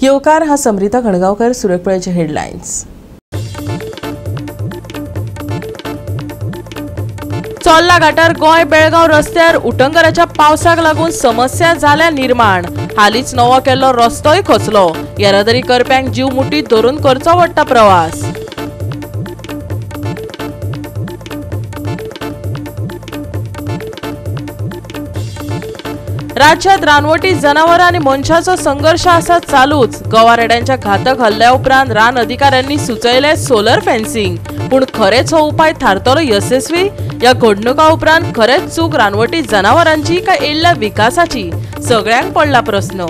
येवकार हा समृता खणगावकर. सुरतपुळेचे हेडलाइन्स. चोल्ला घाटार गोय बेळगाव रस्त्यार उटंगराच्या पावसाक लागून समस्या जाल्या निर्माण. हालीच नवो केल्लो रस्तोय खचलो. येरादारी करप्यांक जीव मुठीत धरून करचो पडटा प्रवास. राज्यात रानवटी जनावर आणि मनशाचो संघर्ष आसा चालूच. गवारेड्यांच्या घातक हल्ल्या उपरांत रान अधिकाऱ्यांनी सुचयले सोलर फेन्सिंग. पूण खरेच हो उपाय थारतलो यशस्वी? या घडणुका उपरांत खरेच चूक रानवटी जनावरांची काय येयल्ल्या विकासाची? सगळ्यांक पडला प्रस्न.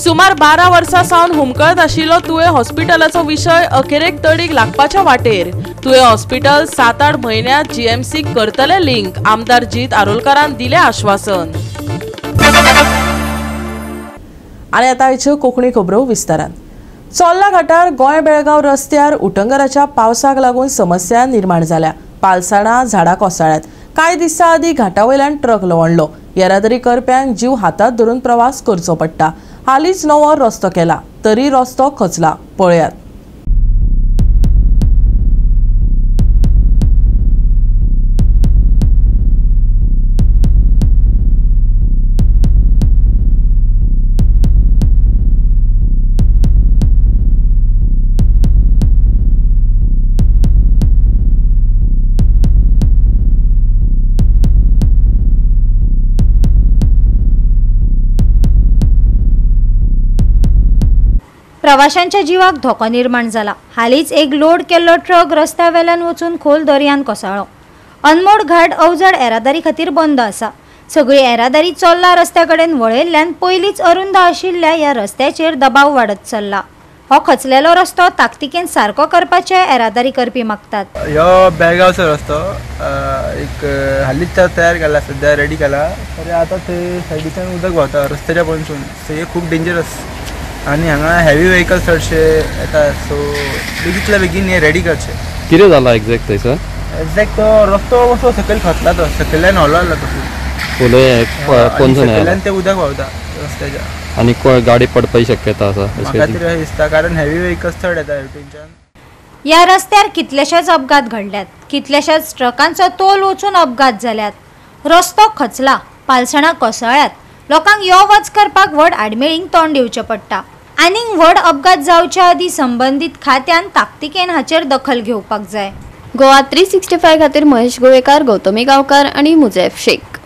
सुमार 12 वर्सां सावन हुमकळत आशिल्लो तुळे हॉस्पिटलाचो विशय अखेरेक तडीक लागपाच्या वाटेर. तुळे हॉस्पिटल 7-8 म्हयन्यांत जीएमसीक करतले लिंक. आमदार जीत आरोलकरान दिले आश्वासन. आनी आतां आयच्यो कोंकणी खबरो विस्तारान. चोल्ला घाटार गोय बेळगाव रस्त्यार उटंगराच्या पावसाक लागून समस्या निर्माण जाल्या. पालसाणां झाडां कोसळ्ळ्यात. कांय दिसां आदीं घाटावयल्यान ट्रक लवणलो. येरादारी करप्यांक जीव हातांत धरून प्रवास करचो पडटा. हालींच नवो रस्तो केला तरी रस्तो खचला. पळयात. प्रवाशांच्या जीवाक धोको निर्माण जाला. हालींच एक लोड केल्लो ट्रक रस्त्यावेल्यान वचून खोल दर्यान कोसळ्ळो. अनमोड घाट अवजड येरादारी खातीर बंद आसा. सगळी येरादारी चोल्ला रस्त्या कडेन वळयल्ल्यान पयलींच अरुंद आशिल्ल्या ह्या रस्त्याचेर दबाव वाडत चल्ला. हो खचलेलो रस्तो ताकतिकेन सारको करपाचे येरादारी करपी मागतात. ह्यो बेळगावचो रस्तो एक हालींच तयार केला, सध्या रेडी केला. तर आतां थंय सायडीच्यान उदक व्हांवता रस्त्याच्या पयसून. थंय खूब डेंजरस आनी हांगा हेवी व्हेकल्स चडशे येता. सो बेगींतल्या बेगीन हे रेडी करचे. कितें जाला एक्झॅक्ट थंयसर? एक्झॅक्ट तो रस्तो असो सकयल खचला. तो सकयल्यान हलवला तो सकयल्यान ते उदक व्हांवता रस्त्याच्या. आनी गाडी पडपाची शक्यता आसा? म्हाका तरी दिसता, कारण हेवी व्हेकल्स चड येता हेवटेनच्यान. ह्या रस्त्यार कितलेशेच अपघात घडल्यात. कितलेशेच ट्रकांचो तोल वचून अपघात जाल्यात. रस्तो खचला, पालसणां कोसळ्ळ्यात. लोकांक यो वच करपाक व्हड आडमेळींक तोंड दिवचें पडटा. आनीक व्हड अपघात जावच्या आदीं संबंधीत खात्यान ताकतिकेन हाचेर दखल घेवपाक जाय. गोवा 365 खातीर महेश गोवेकार, गौतमी गांवकार आणि मुजैफ शेख.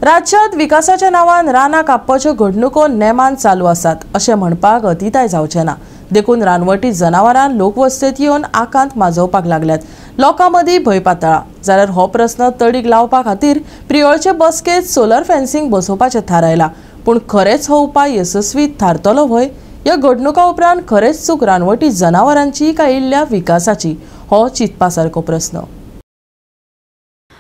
राज्यात विकासाच्या नांवान रानां कापपाच्यो घडणुको नेमान चालू आसात अशें म्हणपाक अतिताय जावचें ना. देखून रानवटी जनावरां लोकवस्तेंत येवन आकांत माजोवपाक लागल्यात. लोकां मदीं भंय पातळ्ळा. जाल्यार हो प्रस्न तडीक लावपा खातीर प्रियोळचे बसकेंत सोलर फेन्सिंग बसोवपाचें थारायलां. पूण खरेच हो उपाय यशस्वी थारतलो व्हय? ह्या घडणुका उपरांत खरेच चूक रानवटी जनावरांची काय येयल्ल्या विकासाची? हो चिंतपा सारको प्रस्न.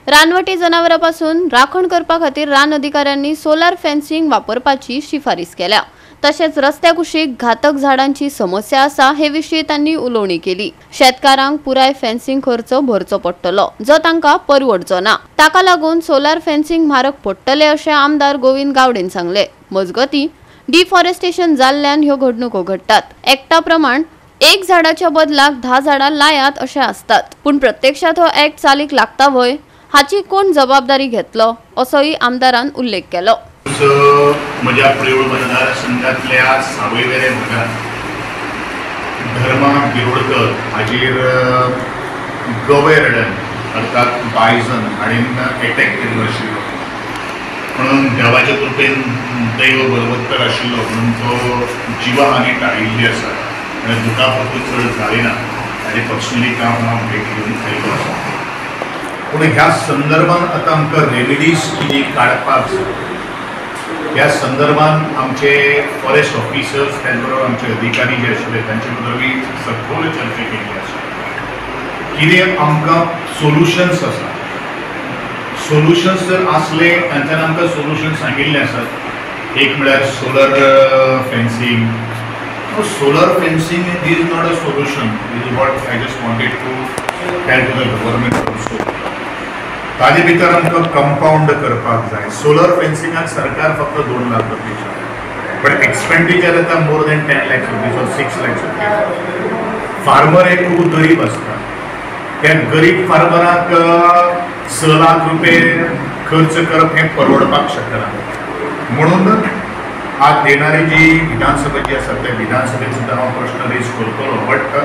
रानवटी जनावरांपासून राखण करपा खातीर रान अधिकाऱ्यांनी सोलार फेन्सिंग वापरपाची शिफारस केल्या. तशेंच रस्त्या कुशीक घातक झाडांची समस्या आसा हे विशीं त्यांनी उलोवणी केली. शेतकारांक पुराय फेन्सिंग खर्च भरचो पडटलो, जो तांकां परवडचो ना. ताका लागून सोलार फेन्सिंग म्हारग पडटले अशें आमदार गोविंद गावडेन सांगले. मजगतीं डिफॉरेस्टेशन जाल्ल्यान ह्यो घडणुको घडटात. एकटा प्रमाण 1 झाडाच्या बदलाक 10 झाडां लायात अशें आसतात. पूण प्रत्यक्षात हो ऍक्ट चालीक लागता व्हय, हाची कोण जबाबदारी घेतलो असोय आमदारान उल्लेख केलो. म्हज्या प्रियोळ मतदारसंघातल्या सावयवेरें भागात धर्मा बिरोडकर हाचेर गवेरडन अर्थात बायझन हाणेन एटॅक केल्लो आशिल्लो. म्हणून देवाच्या कृपेन दैव बलवत्तर आशिल्लो म्हणून तो जिवहानी टाळिल्ली आसा आनी दुखापत चड जाली ना. ताणें पर्सनली हांव भेट घेवन आयिल्लो आसा. पूण ह्या संदर्भात आतां आमकां रेमेडीज कितें काडपाक जाय. ह्या संदर्भात आमचे फॉरेस्ट ऑफिसर्स त्याच बरोबर आमचे अधिकारी जे आशिल्ले तांचे बरोबर सखोल चर्चा केली आसा. कितें आमकां सोल्युशन्स आसा. सोल्युशन्स जर आसले तांच्यान आमकां सोल्युशन सांगिल्ले आसात. एक म्हळ्यार solar fencing. Solar fencing this is not a solution. This is what I just wanted to tell to the government also. ताजे भितर आमकां कंपाउंड करपाक जाय. सोलर फेन्सिंगाक सरकार फक्त 2 लाख रुपये बट एक्सपेंडिचर येता मोर दॅन 10 lakhs रुपीज और 6 lakhs रुपीज. फार्मर एक खूब गरीब आसता. त्या गरीब फार्मराक 6 लाख रुपये खर्च करप हें परवडपाक शकना. म्हणून आज येणारी जी विधानसभा जी आसा त्या विधानसभेत सुद्दां हांव प्रश्न रेज करतलो. बट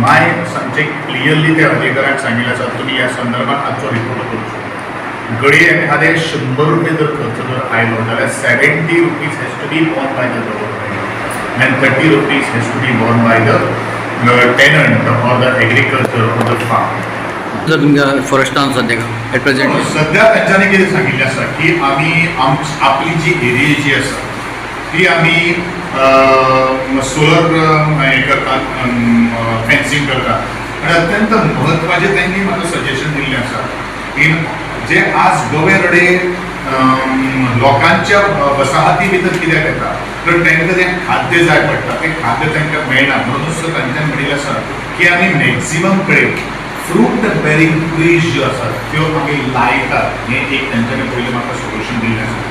माय सांगचे क्लियरली त्या अधिकाऱ्यांक सांगिल्लें आसा तुमी ह्या संदर्भात आजचो रिपोर्ट करचो. घडी एखादे 100 रुपये जर खर्च जर आयलो जाल्यार 70 rupees has to be borne by the government and 30 rupees has to be borne by the tenant or the agriculture or the farm. जर तुमच्या फॉरेस्टान सध्या एट प्रेझेंट सध्या त्यांच्यानी कितें सांगिल्लें आसा की आमी आपली जी एरिया जी आसा ती आमी सोलर हें करतात फेन्सिंग करतात. आनी अत्यंत म्हत्वाचें त्यांनी म्हाका सजेशन दिल्लें आसा की जे आज गवेरडे लोकांच्या वसाहती भितर कित्याक येता तर तांकां तें खाद्य जाय पडटा. तें खाद्य तांकां मेळना. म्हणूनच तांच्यान म्हणिल्लें आसा की आमी मॅक्झिमम कडेन फ्रूट बेरिंग ट्रीज ज्यो आसात त्यो आमी लायतात. हें एक तांच्यांनी पयलीं म्हाका सोल्युशन दिल्लें आसा.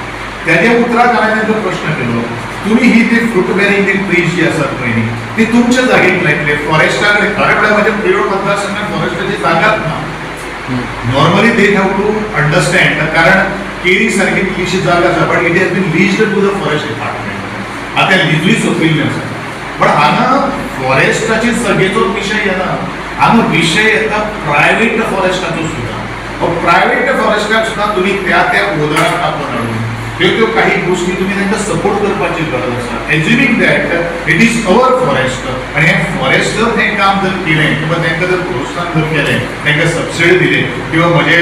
त्याच्या उतराक हांवें तांकां प्रश्न केलो तुमी ही ती फ्रूट बेरिंग ट्रीज जी आसात पळय न्ही ती तुमच्या जागेक लायतले. फॉरेस्टा कडेन खरें म्हळ्यार म्हाज्या पिरोड मतदारसंघात फॉरेस्टाची जागाच ना. Normally they have to understand कारण केरी सारकी कितलीशी जागा आसा but it has been leased to the forest department. आतां लिजूय सोंपिल्लें आसा. पण हांगा फॉरेस्टाची सगळेचो विशय येना. हांगा विशय येता प्रायवेट फॉरेस्टाचो सुद्दां. प्रायवेट फॉरेस्टाक सुद्दां तुमी त्या ओनराक तापोवन हाडून त्यो काही गोष्टी तुम्ही त्यांना सपोर्ट करपाची गरज आसा. Assuming that it is our forest आणि हे फॉरेस्ट जर हे काम जर केलें किंवा तांकां जर प्रोत्साहन जर केलें तांकां सबसिडी दिली किंवा म्हणजे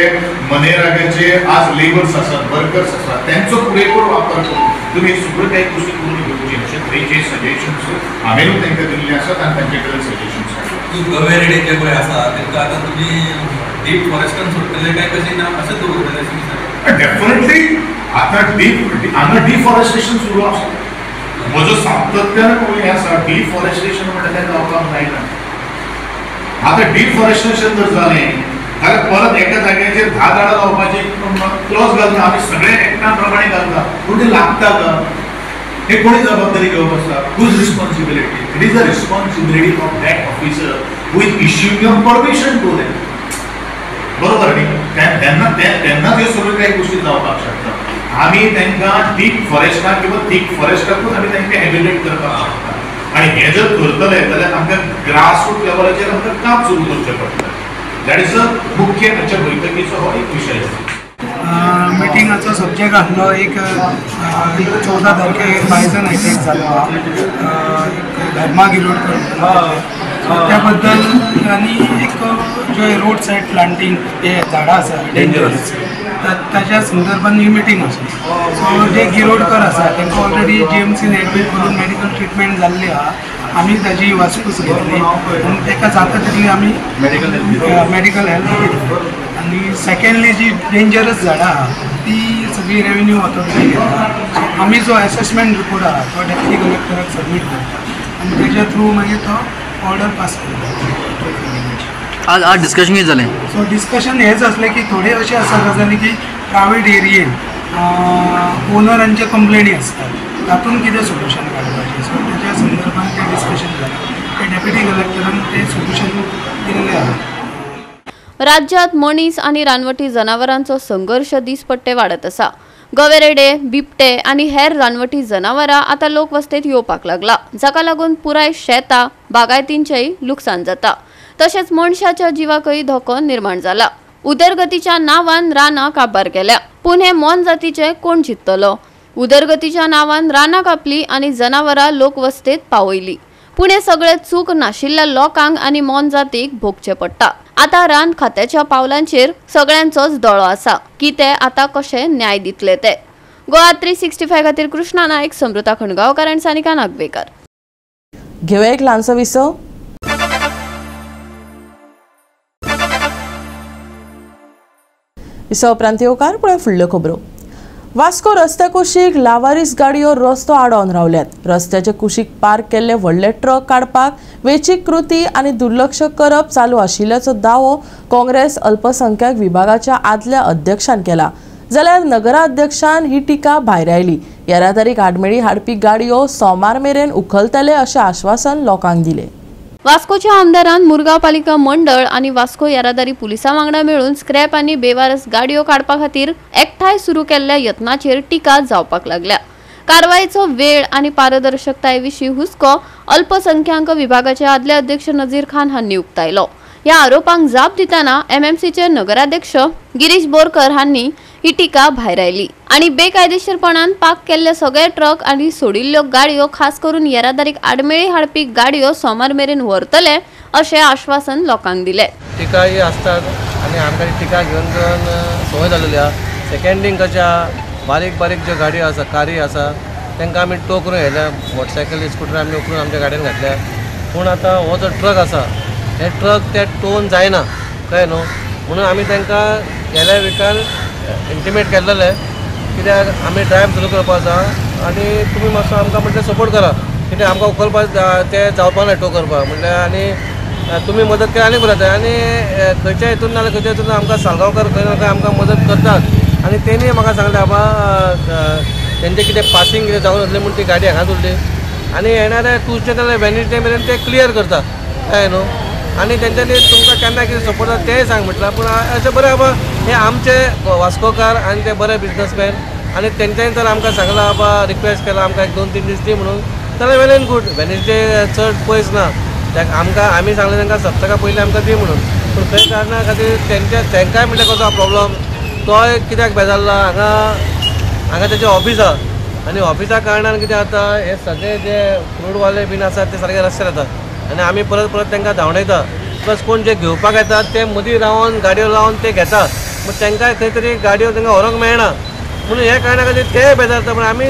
मनरेगाचे आज लेबर्स आसात वर्कर्स आसात त्यांचो पुरेपूर वापर करून तुम्ही सगळ्यो काही गोष्टी करून घेवची अशे तरेचे सजेशन्स हांवेनूय तांकां दिल्ले आसात आनी तांचे कडेन सजेशन्स आसात. गवेरेडे जे पळय आसा तांकां आतां तुमी डीप फॉरेस्टान सोडटले काय कशें ना अशें दवरतले? डेफिनेटली आता हांगा डिफॉरेस्टेशन सुरू आसा. म्हजो सातत्यान पळय आसा डिफॉरेस्टेशन म्हणटा तें जावपाक जायना. आतां डिफॉरेस्टेशन जर जालें जाल्यार परत एका जाग्याचेर 10 झाडां लावपाची क्लॉज घालता आमी सगळे एकट्या प्रमाणे घालता पूण ते लागता का? हे कोणी जबाबदारी घेवप आसता? Whose responsibility? It is the responsibility of that officer who is issuing a permission to them. बरोबर न्ही? तेन्ना ह्यो सगळ्यो काही गोष्टी जावपाक शकता. आमी तांकां डीप फॉरेस्टाक किंवा थीक फॉरेस्टाकूच आमी तांकां एलिमिनेट करपाक शकता. आनी हें जर करतले जाल्यार आमकां ग्रासरूट लेवलाचेर आमकां काम सुरू करचें पडटा. दॅट इज अ मुख्य हाच्या बैठकीचो हो एक विशय आसा. मिटिंगाचो सब्जेक्ट आसलो एक 14 तारखेक बायजन अटॅक जालो धर्मा गिरोडकर त्या बद्दल आनी एक जे रोड सायड प्लांटींग हे झाडां आसा डेंजरस ताच्या संदर्भात ही मिटींग आसली. सो जे गिरोडकर आसा तांकां ऑलरेडी GMCन एडमीट करून मेडिकल ट्रिटमेंट जाल्ली आहा. आमी ताची वासपूस घेतली आनी ताका जाता तितली आमी मेडिकल हेल्प केली. आनी सेकेंडली जी डेंजरस झाडां आहा ती सगळी रेव्हेन्यू ऑथॉरिटी घेता. सो आमी जो असेसमेंट रिपोर्ट आहा तो डेप्युटी कलेक्टराक सबमीट करता आनी तेच्या थ्रू मागीर तो ऑर्डर पास करता. आज डिस्कशन कितें जालें? सो डिस्कशन हेच आसलें की थोडे अशें आसा गजाली की प्रायवेट एरियेन ओनरांचे कंप्लेनी आसतात तातूंत कितें सोल्युशन काडपाचें. सो तेच्या संदर्भात तें डिस्कशन जालें. ते डेप्युटी कलेक्टरान तें सोल्युशन दिल्लें आहा. राज्यात मनीस आणि रानवटी जनावरांचो संघर्ष दिसपट्टे वाढत आसा. गवेरेडे, बिबटे आणि हेर रानवटी जनावरां आता लोकवस्तेत येवपाक लागला, जाका लागून पुराय शेतां बागायतींचेय लुकसाण जाता. तशेंच मनशाच्या जिवाकय धोको निर्माण जाला. उदरगतीच्या नांवान रानां काबार केल्या, पूण हे मोन जातीचे कोण चिंततलो? उदरगतीच्या नांवान रानां कापली आणि जनावरां लोकवस्तेत पावयली, पूण हे सगळे चूक नाशिल्ल्या लोकांक आणि मोन जातीक भोगचे पडटा. आता रान खात्याच्या पावलांचेर सगळ्यांचोच दोळो आसा की ते आता कशे न्याय दितले ते. गोवा 365 खातीर कृष्णा नायक, समृता खणगांवकार आनी सानिका नागवेकर. घेऊया एक ल्हानसो विसो. विसो उपरांत येवकार पुढे फुडल्यो खबरो. वास्को रस्त्या कुशीक लावारीस गाडयो रस्तो आडोवन रावल्यात। रस्त्याच्या कुशीक पार्क केल्ले व्हडले ट्रक काडपाक वेंचीक कृती आनी दुर्लक्ष करप चालू आशिल्ल्याचो दावो काँग्रेस अल्पसंख्याक विभागाच्या आदल्या अध्यक्षान केला, जाल्यार नगराध्यक्षान ही टिका भायर आयली। येरादारीक आडमेळी हाडपी गाडयो सोमार मेरेन उखलतले अशें आश्वासन लोकांक दिले। वास्कोच्या आमदारान मुरगांव पालिका मंडळ आणि वास्को येरादारी पुलिसां वांगडा मेळून स्क्रॅप आणि बेवारस गाडयो काडपा खातीर एकठांय सुरू केल्ल्या यत्नाचेर टिका जावपाक लागल्या। कारवायेचो वेळ आणि पारदर्शकताये विशीं हुस्को अल्पसंख्याक विभागाचे आदले अध्यक्ष नजीर खान हांनी उक्तायलो। ह्या आरोपांक जाप दिताना एमएमसीचे नगराध्यक्ष गिरीश बोरकर हांनी ही टिका भायर आयली आणि बेकायदेशीरपणान पार्क केल्ले सगळे ट्रक आणि सोडिल्ल्यो गाडयो खास करून येरादारीक आडमेळी हाडपी गाडयो सोमार मेरेन व्हरतले अशें आश्वासन लोकांक दिले। टिका ही आसतात आणि आमकां टिका घेवन संवय जाल्ली आसा। सेकंडींग कशा बारीक बारीक ज्यो गाडयो आसा कारी आसा तांकां आमी टो करून येयल्या, मोटरसायकल स्कूटर आमी उखलून आमच्या गाडयेन घातल्या। पूण आतां हो जो ट्रक आसा हे ट्रक त्या टोवन जायना कळ्ळें न्हू, म्हणून आमी तांकां गेल्या विकान इंटिमेट केल्लें कित्याक आमी ड्रायव्ह सुरू करपा आसा आनी तुमी मातसो आमकां म्हटल्यार सपोर्ट करा, कित्याक आमकां उखलपाक ते जावपा ना टो करपाक म्हटल्यार, आनी तुमी मदत केली आनी बरें जाता। आनी खंयच्या हितून नाजाल्यार खंयच्या हितून आमकां सालगांवकर खंय ना खंय आमकां मदत करतात आनी तेणी म्हाका सांगलें बाबा तेंचें कितें पासिंग कितें जावन आसलें म्हणून ती गाडी हांगाच उरली आनी येणाऱ्या ट्यूजडे नाजाल्यार वेडनेसडे मेरेन ते क्लियर करता कळ्ळें न्हू। आनी तेंच्यांनी तुमकां केन्ना कितें सपोर्ट जाता तेंय सांग म्हटल्यार, पूण अशें बरें बाबा हे आमचे वास्कोकार आनी ते बरे बिजनसमॅन आनी तेंच्यांनी जर आमकां सांगलां बाबा रिक्वेस्ट केला आमकां 1-2-3 दीस दी म्हणून, जाल्यार वेल एंड गूड। वेडनेसडे चड पयस ना, आमकां आमी सांगलें तांकां सप्तका पयलीं आमकां दी म्हणून, पूण खंय कारणां खातीर तेंकांय म्हणल्यार कसो प्रॉब्लम तोय कित्याक बेजारला। हांगा तेजें ऑफीस आसा आनी ऑफिसा कारणान कितें जाता हे सगळे जे फ्रूटवाले बीन आसात ते सारके रस्त्यार येतात आनी आमी परत परत तांकां धांवडयता, प्लस कोण जे घेवपाक येतात ते मदीं रावन गाडयो लावन ते घेतात, पूण तांकांय खंय तरी गाडयो तांकां व्हरोंक मेळना म्हणून हे कारणा खातीर ते बेजारता। पूण आमी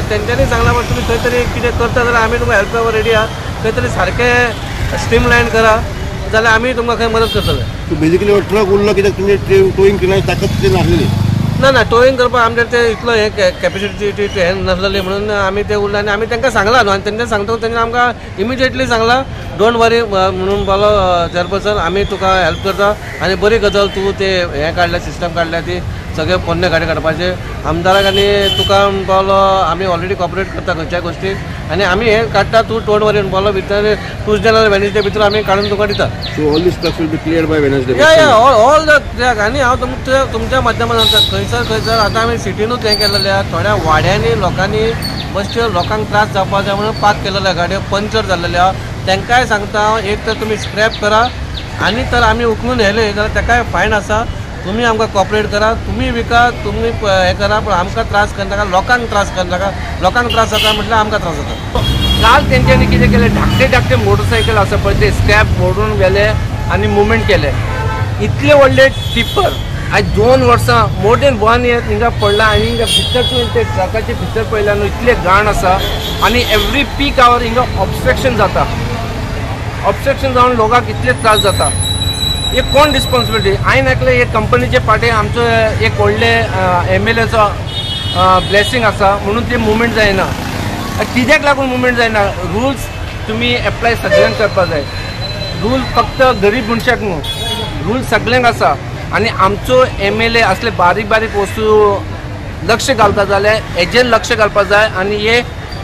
तेंच्यांनी सांगलां बाबा तुमी खंय तरी कितें करता जाल्यार आमी तुमकां हेल्प करपाक रेडी आहा, खंय तरी सारकें स्ट्रीमलायन करा जाल्यार आमी तुमकां खंय मदत करतले। बेजिकली हो ट्रक उरलो कित्याक तुमी टोईंग करण्याची ताकद तितली नासलेली ना टोईंग करपाक आमचे ते इतलो हे कॅपेसिटी हे नासलेली म्हणून आमी ते उरले आनी आमी तांकां सांगला न्हू, आनी तेंच्यानी सांगता तेंच्यानी आमकां इमिजिएटली सांगलां डोंट वरी म्हणून पावलो चेअरपर्सन आमी तुका हेल्प करता आनी बरी गजाल तूं ते हे काडल्या सिस्टम काडल्या ती सगळे पोन्ने गाडी काडपाचे आमदाराक आनी तुका पावलो आमी ऑलरेडी कॉपरेट करता खंयच्याय गोश्टीक आनी आमी हे काडटा तूं डोंट वरी म्हणून पावलो भितर ट्यूजडे नाजाल्यार वेडनेसडे भितर आमी काडून तुका दिता। So all these trucks will be clear by Wednesday. All the truck आनी हांव तुमच्या माध्यमांतल्यान सांगता खंयसर आतां आमी सिटीनूच हें केल्लें आहा, थोड्या वाड्यांनी लोकांनी बश्यो लोकांक त्रास जावपा जाय म्हणून पार्क केल्लेल्या गाडयो पंक्चर जाल्लेले आहा, तांकांय सांगता एक तर तुमी स्क्रॅप करा आनी तर आमी उखलून येयले जाल्यार ताकाय फायन आसा, तुमी आमकां कॉपरेट करा, तुमी विका तुमी हें करा, पूण आमकां त्रास करनाका, लोकांक त्रास करनाका, लोकांक त्रास जाता म्हटल्यार आमकां त्रास जाता। काल तेंच्यांनी कितें केलें धाकटे मोटरसायकल आसा पळय ते स्क्रॅप मोडून गेले आनी मुवमेंट केले, इतले व्हडले टिप्पर आज 2 वर्सां मोर देन 1 इयर हिंगा पडला आनी हिंगा भितर तूं ते ट्रकाचे भितर पळयला न्हू इतले घाण आसा आनी एवरी पीक आवर हिंगा ऑब्स्ट्रक्शन जाता, ऑब्स्ट्रक्शन जावन लोकांक इतले त्रास जाता। हे कोण रिस्पॉन्सिबिलिटी? हांवें आयकलें हे कंपनीचे पाटे आमचो एक व्हडले MLAचो ब्लेसिंग आसा म्हणून ते मुवमेंट जायना। कित्याक लागून मुवमेंट जायना? रुल्स तुमी एप्लाय सगळ्यांक करपा जाय, रूल फक्त गरीब मनशाक न्हू, रूल सगळ्यांक आसा आनी आमचो MLA असले बारीक बारीक वस्तू लक्ष घालता जाल्यार हेजेर लक्ष घालपा जाय आनी हे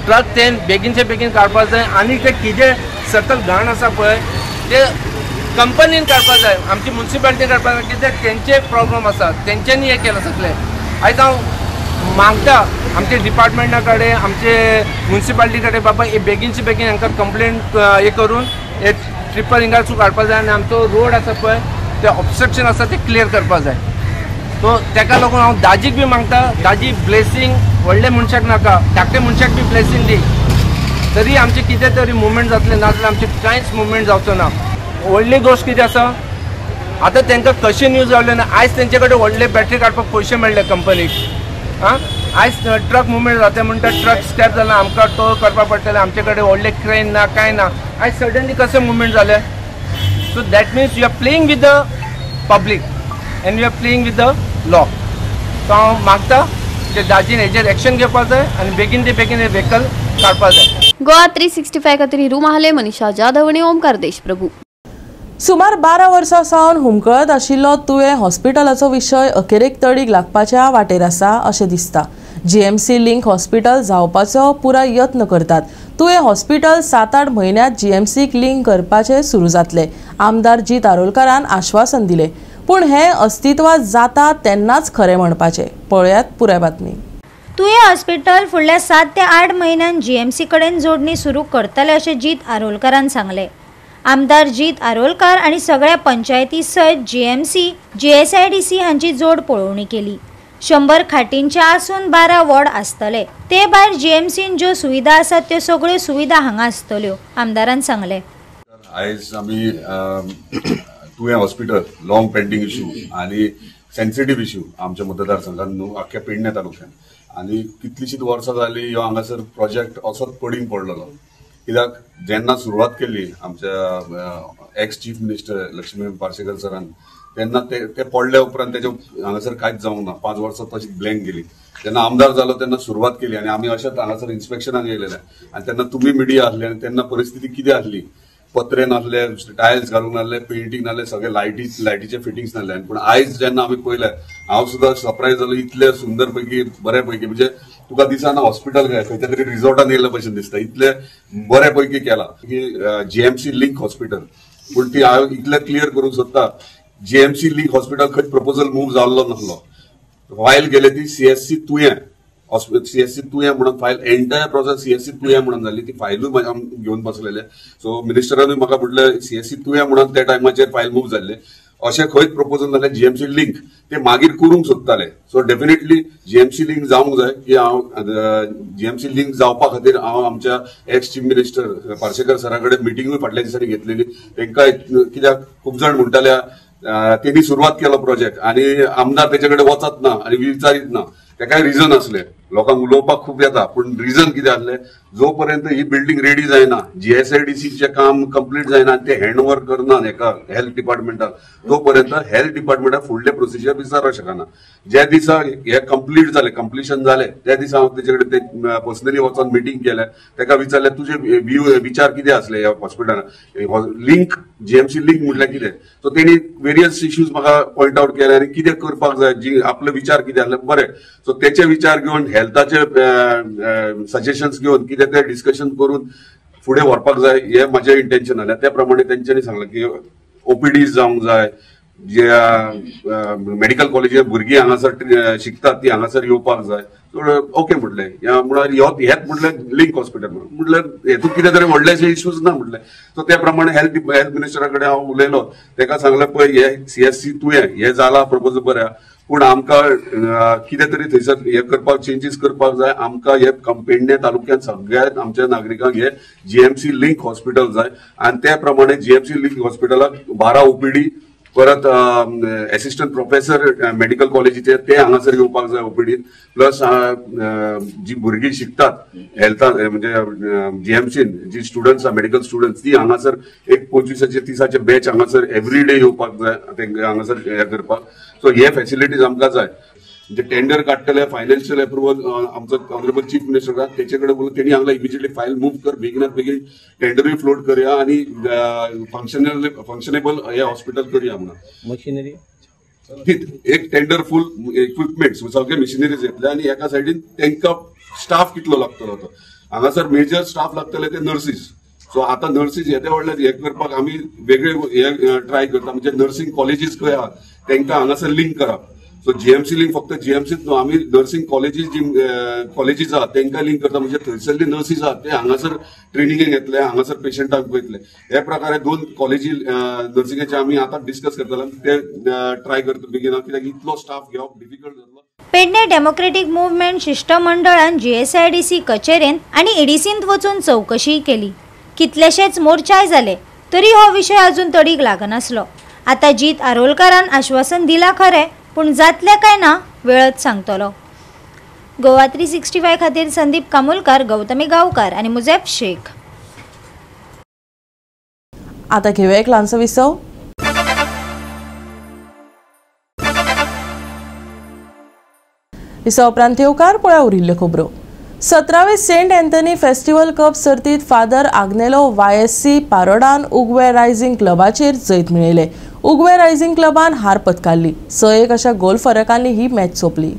ट्रक ते बेगीनचे बेगीन काडपा जाय आनी ते कितें सकल घाण आसा पळय ते कंपनीन काडपा जाय, आमची म्युन्सिपालिटीन काडपा जाय, कित्याक तेंचे प्रॉब्लम आसा तेंच्यांनी हे केलां सगळें। आयज हांव मागता आमचे डिपार्टमेंटा कडेन आमचे म्युन्सिपालिटी कडेन बाबा हे बेगीनचे बेगीन हांकां कंप्लेंट हे करून हे ट्रिपर हिंगासून काडपा जाय आनी आमचो रोड आसा पळय ते ऑब्स्ट्रक्शन आसा ते क्लियर करपा जाय। सो ताका लागून हांव दाजीक बी मागता, दाजी ब्लेसिंग व्हडले मनशाक नाका, धाकटे मनशाक बी ब्लेसिंग दी, तरी आमचे कितें तरी मुवमेंट जातलें, नाजाल्यार आमचे कांयच मुवमेंट जावचो ना। व्हडली गोश्ट कितें आसा आतां तांकां कशें न्यूज जावलें ना, आयज तेंचे कडेन व्हडले बॅटरी काडपाक पयशे मेळ्ळे कंपनीक, आयज ट्रक मुवमेंट जाता म्हणटा ट्रक स्क्रॅप जाला आमकां टो करपा पडटलें, आमचे कडेन व्हडले क्रेन ना कांय ना, आयज सडनली कशें मुवमेंट जालें? So that means you are playing with the public and you are playing with the law. So हांव मागता ते दाजीन हेजेर एक्शन घेवपाक जाय आनी बेगीन ते बेगीन हे व्हेकल काडपाक जाय. गोवा 365 खातीर हिरू महाले, मनीषा जाधव आणि ओमकार देशप्रभू. सुमार 12 वर्सां सावन हुमकळत आशिल्लो तुवें हॉस्पिटलाचो विशय अखेरेक तडीक लागपाच्या वाटेर आसा अशें दिसता. GMC लिंक हॉस्पिटल जावपाचो पुराय यत्न करतात. तुवें हॉस्पिटल 7-8 म्हयन्यांत GMCक लिंक करपाचे सुरू जातले. आमदार जीत आरोलकारान आश्वासन दिले, पूण हें अस्तित्वात जाता तेन्नाच खरें म्हणपाचें. पळयात पुराय बातमी. तुवें हॉस्पिटल फुडल्या 7 ते 8 म्हयन्यांत GMC कडेन जोडणी सुरू करतले अशें जीत आरोलकारान सांगले. आमदार जीत आरोलकार आनी सगळ्या पंचायती सयत GMC, GSIDC हांची जोड पळोवणी केली. 100 खाटींचे आसून 12 वॉर्ड आसतले. ते भायर GMCन ज्यो सुविधा आसात त्यो सगळ्यो सुविधा हांगा आसतल्यो, आमदारान सांगले. आयज आमी तुवें हॉस्पिटल लॉंग पेंडिंग इश्यू आनी सेन्सिटीव इश्यू आमच्या मतदारसंघात न्हू आख्या पेडणे तालुक्यात आनी कितलीशींच वर्सां जालीं ह्यो हांगासर प्रोजेक्ट असोच पडींग पडलेलो. कित्याक जेन्ना सुरवात केली आमच्या ex chief minister Lakshmi Parsekar सरान तेन्ना ते पडल्या उपरांत तेजे हांगासर कांयच जावंक ना. 5 वर्सां तशीच ब्लँक गेली. जेन्ना आमदार जालो तेन्ना सुरवात केली आनी आमी अशेंच हांगासर इन्स्पेक्शनाक येयलेले आनी तेन्ना तुमी मिडिया आसले आनी तेन्ना परिस्थिती कितें आसली, पत्रे नासले, टायल्स घालूंक नासले, पेंटींग नासले, सगळे लायटीचे फिटिंग्स नासले. पूण आयज जेन्ना आमी पळयलें हांव सुद्दां सरप्रायज जालो. इतले सुंदर पैकी बरे पैकी म्हणजे तुका दिसना हॉस्पिटल खंयच्या तरी रिसॉर्टान येयल्या भशेन दिसता. इतले बरे पैकी केला की GMC लिंक हॉस्पिटल. पूण ती हांव इतले क्लियर करूंक सोदता, GMC लिंक हॉस्पिटल खंयच प्रपोजल मूव जाल्लो नासलो. फायल गेले ती CSC तुयें CSC तुयें म्हणून फायल एंटायर प्रोसेस CSC तुयें म्हणून जाली. ती फायलूय घेवन बसलेले. सो मिनिस्टरानूय म्हाका म्हटलें CSC तुयें म्हणून त्या टायमाचेर फायल मूव जाल्ले. अशें खंयच प्रपोजल नासलें. GMC लिंक ते मागीर करूंक सोदताले. सो डेफिनेटली GMC लिंक जावंक जाय की हांव GMC लिंक जावपा खातीर हांव आमच्या एक्स चीफ मिनिस्टर पार्सेकर सरा कडेन मिटिंगूय फाटल्या दिसांनी घेतलेली. तांकां कित्याक खूब जाण म्हणटाले तेणी सुरवात केलो प्रोजेक्ट आनी आमदार तेचे कडेन वचत ना आनी विचारीत ना. तेकाय रिजन असले, लोकांक उलोवपाक खूब येता, पूण रिजन कितें आसलें, जो पर्यंत ही बिल्डींग रेडी जायना, GSIDCचें काम कंप्लीट जायना आनी ते हँड ओव्हर करना हेका हेल्थ डिपार्टमेंटाक, तो पर्यंत हेल्थ डिपार्टमेंटाक फुडले प्रोसिजर विचारपाक शकना. ज्या दिसा हे कंप्लीट जालें, कंप्लिशन जालें, त्या दिसा हांव तेचे कडेन पर्सनली वचून मिटींग केलें. तेका विचारलें तुजे विचार कितें आसले ह्या हॉस्पिटलान, लिंक GMC लिंक म्हटल्यार कितें. सो तेणी वेरियस इश्यूज म्हाका पॉयंट आउट केले आनी कितें करपाक जाय, जी आपले विचार कितें आसले बरें. सो तेचे विचार घेवन हेल्थाचे सजेशन्स घेवन कितें ते डिस्कशन करून फुडें व्हरपाक जाय हे म्हजें इंटेंशन आसलें. त्या प्रमाणे तेंच्यांनी सांगलें की OPDs जावंक जाय, जे मेडिकल कॉलेजीचे भुरगीं हांगासर शिकतात ती हांगासर येवपाक जाय. ओके म्हटलें, म्हणल्यार हेच म्हटलें लिंक हॉस्पिटल म्हटल्यार हेतून कितें तरी व्हडलेशे इश्यूज ना म्हटलें. सो त्या प्रमाणे हेल्थ मिनिस्टरा कडेन हांव उलयलो. तेका सांगलें पळय हे CSC तुवें हे जाला प्रपोजल बरें, पूण आमकां कितें तरी थंयसर हे करपाक चेंजीस करपाक जाय. आमकां हे पेडणे तालुक्यांत सगळ्या आमच्या नागरिकांक हे GMC लिंक हॉस्पिटल जाय आनी त्या प्रमाणे GMC लिंक हॉस्पिटलाक 12 OPD परत असिस्टंट प्रोफेसर मेडिकल कॉलेजीचे ते हांगासर येवपाक जाय OPD. प्लस जी भुरगीं शिकतात हेल्थान म्हणजे GMCन जी स्टुडंट्स आहा मेडिकल स्टुडंट्स ती हांगासर एक 25-30 बॅच हांगासर एवरी डे येवपाक जाय तेंकां हांगासर हे करपाक. सो हे फॅसिलिटीज आमकां जाय. म्हणजे टेंडर काडटले, फायनान्शियल अप्रुवल आमचो ऑनरेबल चीफ मिनिस्टर तेचे कडेन बोलून तेणी हांगला इमिजिएटली फायल मूव कर, बेगिनात बेगीन टेंडरूय फ्लोट करया आनी फंक्शनेबल हे हॉस्पिटल करया म्हणून. मशिनरी एक टेंडर फूल इक्विपमेंट्स सगळे मशिनरीज येतले आनी एका सायडीन तांकां स्टाफ कितलो लागतलो तो. हांगासर मेजर स्टाफ लागतले ते नर्सीस. सो आता नर्सीस येते व्हडले हे करपाक आमी वेगळे हे ट्राय करता. म्हणजे नर्सिंग कॉलेजीस खंय आहात तांकां हांगासर लिंक करप. सो GMC लिंक फक्त GMCच न्हू, आमी नर्सिंग कॉलेजीस जी कॉलेजीस आहात तांकां लिंक करता. म्हणजे थंयसरली नर्सीस आहात ते हांगासर ट्रेनिंगेक येतले, हांगासर पेशंटाक पळयतले. हे प्रकारे 2 कॉलेजी नर्सिंगाचे आमी आतां डिस्कस करतले. ते ट्राय करता बेगिना कित्याक इतलो स्टाफ घेवप डिफिकल्ट जातलो. पेडणे डेमोक्रेटिक मुवमेंट शिष्टमंडळान GSIDC कचेरेंत आनी EDCंत वचून चवकशी केली. कितलेशेच मोर्चाय जाले तरी हो विशय अजून तडीक लागनासलो. आता जीत आरोलकारान आश्वासन दिला खरें, पूण जातलें काय ना वेळच सांगतलो. गोवा 365 खातीर संदीप कामुलकार, गौतमी गांवकार आनी मुजेब शेख. आता घेऊया एक ल्हानसो विसव. दिसा उपरांत येवकार पळया उरिल्ल्यो खबरो. 17वे सेंट एंथनी फेस्टिवल कप सर्तीत फादर आग्नेलो YSC पारोडान उगवे रायझिंग क्लबाचेर जैत मेळयले. उगवे रायझिंग क्लबान हार पत्कारली. 6-1 अशा गोल फरकांनी ही मॅच सोंपली.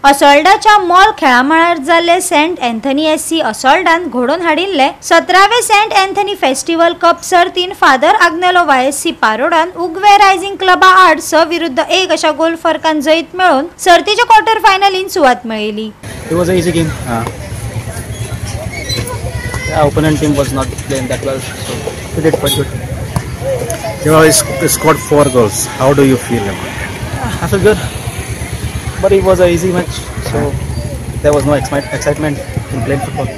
असोल्डाच्या मॉल खेळामळार जाल्ले सेंट एंथनी SC असोल्डान घडोवन हाडिल्ले 17वे सेंट एंथनी फेस्टिवल कप सर्तीन फादर आग्नेलो YSC पारोडान उगवे रायझिंग क्लबा आड 6-1 अशा गोल फरकान जैत मेळोवन सर्तीच्या क्वार्टर फायनलीन सुवात मेळयली. It was an easy game. The opponent team was not playing that well, so we did quite good. You know, he scored 4 goals. How do you feel about it? I feel good, but it was an easy match, so there was no excitement in playing football.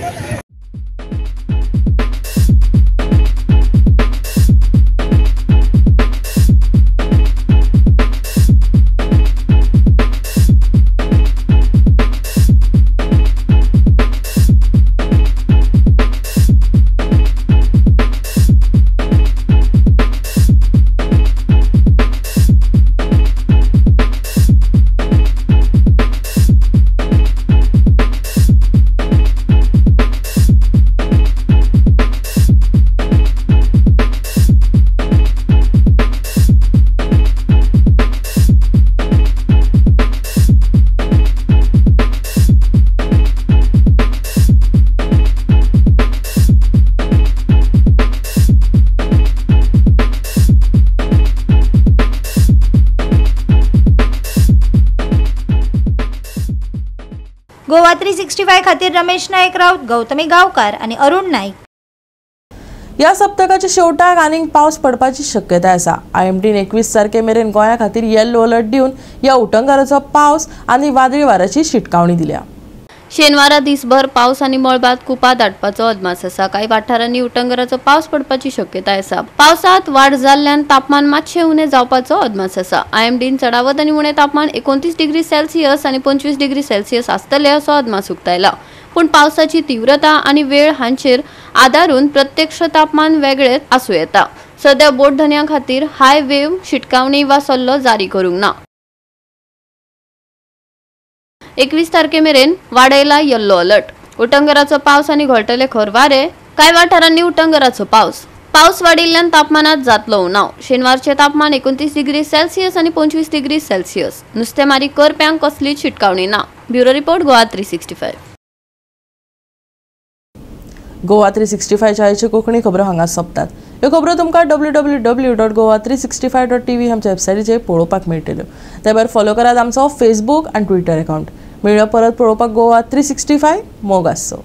Goa 365 खातीर रमेश नायक राऊत, गौतमी गांवकार आणि अरुण नाईक. या सप्तकाच्या शेवटाक आनीक पावस पडपाची शक्यताय आसा. IMDन 21 तारखे मेरेन गोंया खातीर येल्लो अलर्ट दिवन या उटंगाराचो पावस आनी वादळी वाऱ्याची शिटकावणी दिल्या. शेनवारा दिसभर पावस आणि मळबात कुपा दाटपाचो अदमास आसा. काही वाठारांनी उटंगराचो पावस पडपाची शक्यताय आसा. पावसात वाड जाल्ल्यान तापमान मातशें उणें जावपाचो अदमास आसा. IMDन चडावत आनी उणें तापमान 29 डिग्री सेल्सियस आनी 25 डिग्री सेल्सियस आसतले असो अदमास उक्तायला. पूण पावसाची तीव्रता आनी वेळ हांचेर आदारून प्रत्यक्ष तापमान वेगळेच आसूं येता. सध्या बोट धन्या खातीर हाय वेव्ह शिटकावणी वा सल्लो जारी करूंक ना. 21 तारखे मेरेन वाडयला येल्लो अलर्ट. उटंगराचो पावस आनी घोळटले खर वारे. कांय वाठारांनी उटंगराचो पावस वाडिल्ल्यान तापमानात जातलो उणाव. शेनवारचे तापमान 29 डिग्री सेल्सियस आनी 25 डिग्री सेल्सियस. नुस्तेमारी करप्यांक कसलीच शिटकावणी ना. Bureau report Goa 365. गोवा 365 च्या कोंकणी खबरो हांगा सोंपतात. ह्यो खबरो तुमकां www.goa365.tv आमच्या वेबसायटीचेर पळोवपाक मेळटल्यो. त्या भायर फॉलो करात आमचो फेसबूक आनी ट्विटर अकाउंट. मेळ्यो परत पळोवपाक गोवा 365 मोग आसचो.